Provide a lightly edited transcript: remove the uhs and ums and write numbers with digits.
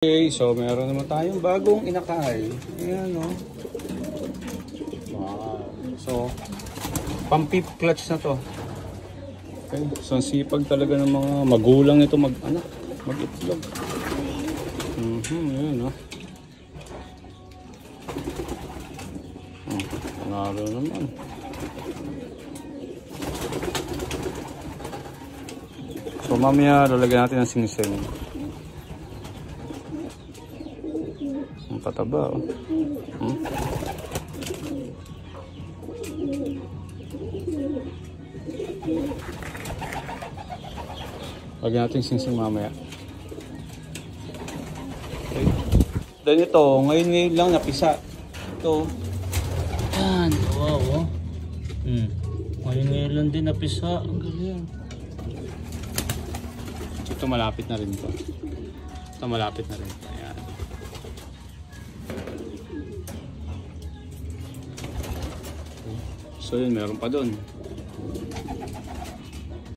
Okay, so meron naman tayong bagong inakay. Ayan, no? Wow. So, pang-pip clutch na to. Okay, so ang sipag talaga ng mga magulang ito mag-itlog. Ayan, no? Panalo naman. So, mamaya lalagyan natin ng singsing. Ang pataba, oh. Lagyan natin singsing mamaya. Okay. Then ito, ngayon lang napisa. Ito. Yan. Wow, oh. Ngayon lang din napisa. Ang galing. Ito malapit na rin to. Ito malapit na rin. Ayan. So yun, meron pa doon.